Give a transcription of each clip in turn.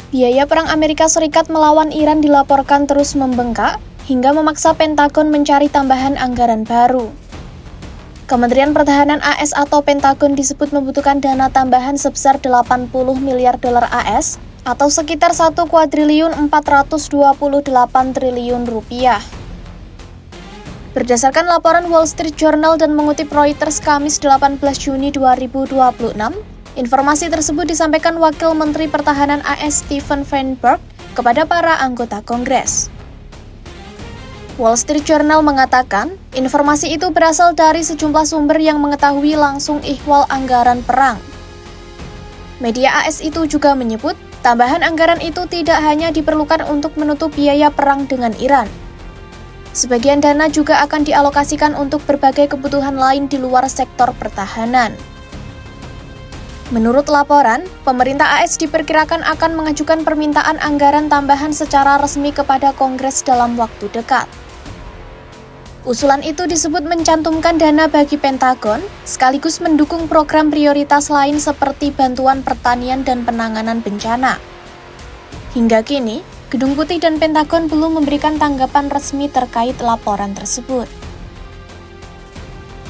Biaya perang Amerika Serikat melawan Iran dilaporkan terus membengkak hingga memaksa Pentagon mencari tambahan anggaran baru. Kementerian Pertahanan AS atau Pentagon disebut membutuhkan dana tambahan sebesar 80 miliar dolar AS atau sekitar 1,428 triliun rupiah. Berdasarkan laporan Wall Street Journal dan mengutip Reuters Kamis 18 Juni 2026, informasi tersebut disampaikan Wakil Menteri Pertahanan AS Steven Feinberg kepada para anggota Kongres. Wall Street Journal mengatakan, informasi itu berasal dari sejumlah sumber yang mengetahui langsung ihwal anggaran perang. Media AS itu juga menyebut, tambahan anggaran itu tidak hanya diperlukan untuk menutup biaya perang dengan Iran. Sebagian dana juga akan dialokasikan untuk berbagai kebutuhan lain di luar sektor pertahanan. Menurut laporan, pemerintah AS diperkirakan akan mengajukan permintaan anggaran tambahan secara resmi kepada Kongres dalam waktu dekat. Usulan itu disebut mencantumkan dana bagi Pentagon, sekaligus mendukung program prioritas lain seperti bantuan pertanian dan penanganan bencana. Hingga kini, Gedung Putih dan Pentagon belum memberikan tanggapan resmi terkait laporan tersebut.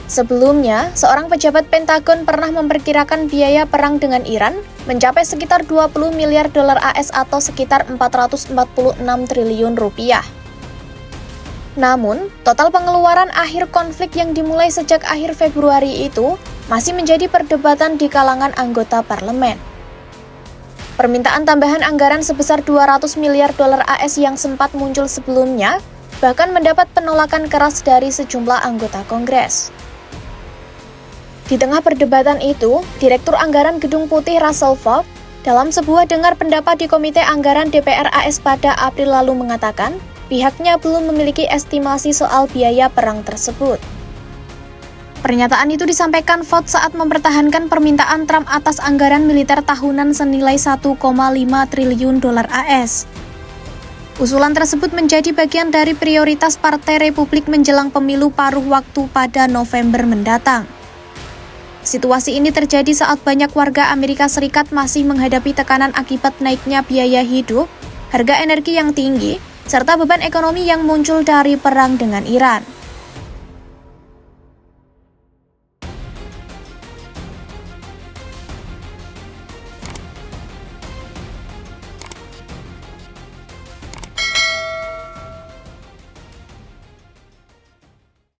Sebelumnya, seorang pejabat Pentagon pernah memperkirakan biaya perang dengan Iran mencapai sekitar 20 miliar dolar AS atau sekitar 446 triliun rupiah. Namun, total pengeluaran akhir konflik yang dimulai sejak akhir Februari itu masih menjadi perdebatan di kalangan anggota parlemen. Permintaan tambahan anggaran sebesar 200 miliar dolar AS yang sempat muncul sebelumnya bahkan mendapat penolakan keras dari sejumlah anggota Kongres. Di tengah perdebatan itu, Direktur Anggaran Gedung Putih Russell Vought dalam sebuah dengar pendapat di Komite Anggaran DPR AS pada April lalu mengatakan, pihaknya belum memiliki estimasi soal biaya perang tersebut. Pernyataan itu disampaikan Vought saat mempertahankan permintaan Trump atas anggaran militer tahunan senilai 1,5 triliun dolar AS. Usulan tersebut menjadi bagian dari prioritas Partai Republik menjelang pemilu paruh waktu pada November mendatang. Situasi ini terjadi saat banyak warga Amerika Serikat masih menghadapi tekanan akibat naiknya biaya hidup, harga energi yang tinggi, serta beban ekonomi yang muncul dari perang dengan Iran.